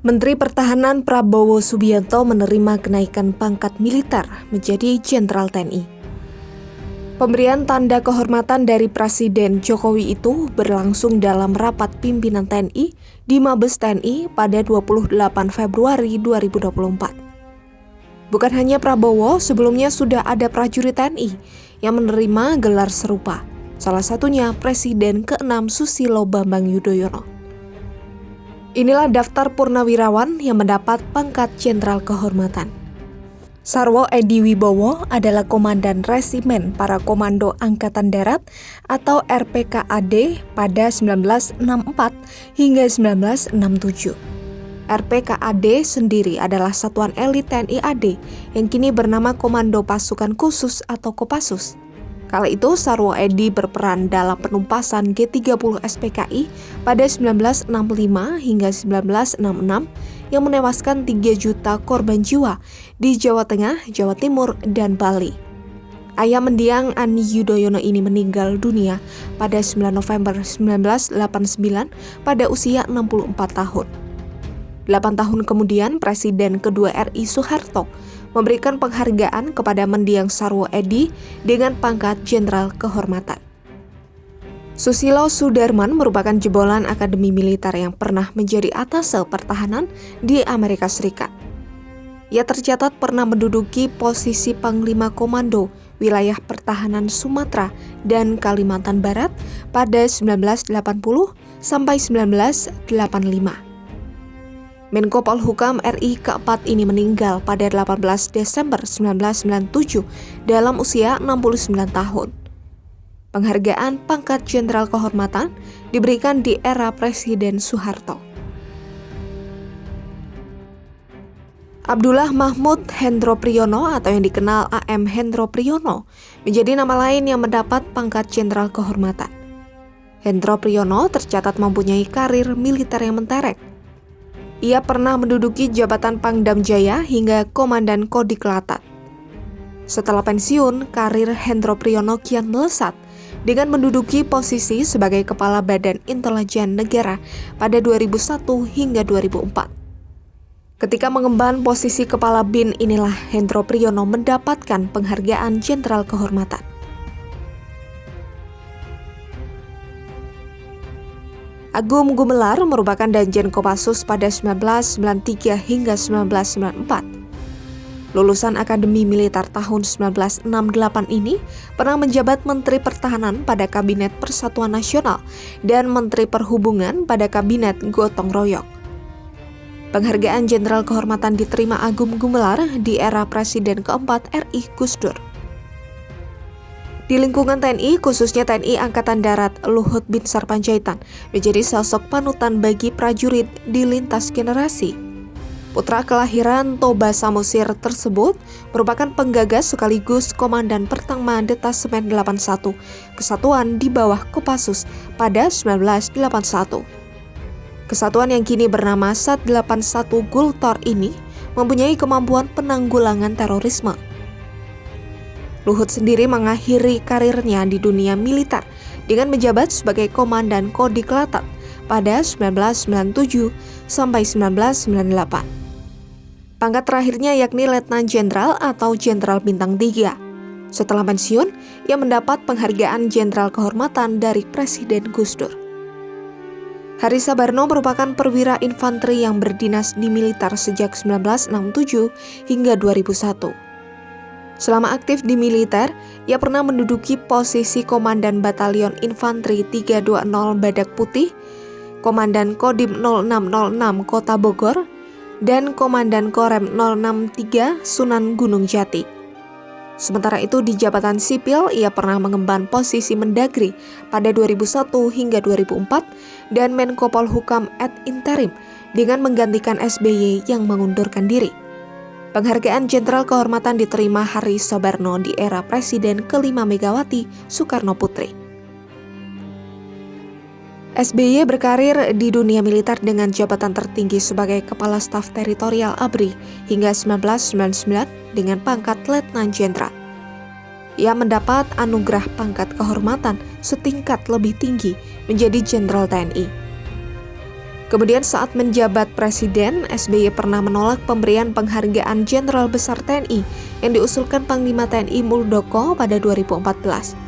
Menteri Pertahanan Prabowo Subianto menerima kenaikan pangkat militer menjadi Jenderal TNI. Pemberian tanda kehormatan dari Presiden Jokowi itu berlangsung dalam rapat pimpinan TNI di Mabes TNI pada 28 Februari 2024. Bukan hanya Prabowo, sebelumnya sudah ada prajurit TNI yang menerima gelar serupa, salah satunya Presiden ke-6 Susilo Bambang Yudhoyono. Inilah daftar purnawirawan yang mendapat pangkat Jenderal Kehormatan. Sarwo Edi Wibowo adalah Komandan Resimen Para Komando Angkatan Darat atau RPKAD pada 1964 hingga 1967. RPKAD sendiri adalah satuan elit TNI AD yang kini bernama Komando Pasukan Khusus atau Kopassus. Kala itu Sarwo Edi berperan dalam penumpasan G30 SPKI pada 1965 hingga 1966 yang menewaskan 3 juta korban jiwa di Jawa Tengah, Jawa Timur, dan Bali. Ayah mendiang Ani Yudhoyono ini meninggal dunia pada 9 November 1989 pada usia 64 tahun. 8 tahun kemudian Presiden kedua RI Soeharto memberikan penghargaan kepada mendiang Sarwo Edi dengan pangkat Jenderal Kehormatan. Susilo Sudarman merupakan jebolan Akademi Militer yang pernah menjadi atase pertahanan di Amerika Serikat. Ia tercatat pernah menduduki posisi Panglima Komando wilayah pertahanan Sumatera dan Kalimantan Barat pada 1980 sampai 1985. Menko Polhukam RI keempat ini meninggal pada 18 Desember 1997 dalam usia 69 tahun. Penghargaan pangkat Jenderal Kehormatan diberikan di era Presiden Soeharto. Abdullah Mahmud Hendro Priyono atau yang dikenal AM Hendro Priyono menjadi nama lain yang mendapat pangkat Jenderal Kehormatan. Hendro Priyono tercatat mempunyai karir militer yang mentereng. Ia pernah menduduki jabatan Pangdam Jaya hingga Komandan Kodik Latat. Setelah pensiun, karir Hendro Priyono kian melesat dengan menduduki posisi sebagai Kepala Badan Intelijen Negara pada 2001 hingga 2004. Ketika mengemban posisi Kepala BIN inilah Hendro Priyono mendapatkan penghargaan Jenderal Kehormatan. Agung Gumelar merupakan Danjen Kopassus pada 1993 hingga 1994. Lulusan Akademi Militer tahun 1968 ini pernah menjabat Menteri Pertahanan pada Kabinet Persatuan Nasional dan Menteri Perhubungan pada Kabinet Gotong Royong. Penghargaan Jenderal Kehormatan diterima Agung Gumelar di era Presiden keempat RI Gus Dur. Di lingkungan TNI, khususnya TNI Angkatan Darat, Luhut Binsar Panjaitan menjadi sosok panutan bagi prajurit di lintas generasi. Putra kelahiran Toba Samosir tersebut merupakan penggagas sekaligus Komandan Pertama Detasemen 81, kesatuan di bawah Kopassus pada 1981. Kesatuan yang kini bernama Sat 81 Gultor ini mempunyai kemampuan penanggulangan terorisme. Luhut sendiri mengakhiri karirnya di dunia militer dengan menjabat sebagai Komandan Kodik Latat pada 1997 sampai 1998. Pangkat terakhirnya yakni Letnan Jenderal atau Jenderal Bintang 3. Setelah pensiun, ia mendapat penghargaan Jenderal Kehormatan dari Presiden Gus Dur. Hari Sabarno merupakan perwira infanteri yang berdinas di militer sejak 1967 hingga 2001. Selama aktif di militer, ia pernah menduduki posisi Komandan Batalion Infanteri 320 Badak Putih, Komandan Kodim 0606 Kota Bogor, dan Komandan Korem 063 Sunan Gunung Jati. Sementara itu di jabatan sipil, ia pernah mengemban posisi Mendagri pada 2001 hingga 2004 dan Menko Polhukam ad interim dengan menggantikan SBY yang mengundurkan diri. Penghargaan Jenderal Kehormatan diterima Hari Soebarno di era Presiden ke-5 Megawati Soekarno Putri. SBY berkarir di dunia militer dengan jabatan tertinggi sebagai Kepala Staf Teritorial ABRI hingga 1999 dengan pangkat Letnan Jenderal. Ia mendapat anugerah pangkat kehormatan setingkat lebih tinggi menjadi Jenderal TNI. Kemudian saat menjabat presiden, SBY pernah menolak pemberian penghargaan Jenderal Besar TNI yang diusulkan Panglima TNI Muldoko pada 2014.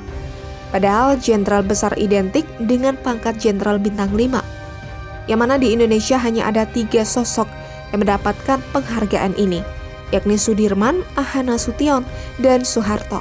Padahal Jenderal Besar identik dengan pangkat Jenderal Bintang 5, yang mana di Indonesia hanya ada 3 sosok yang mendapatkan penghargaan ini, yakni Sudirman, Ahana Sution, dan Soeharto.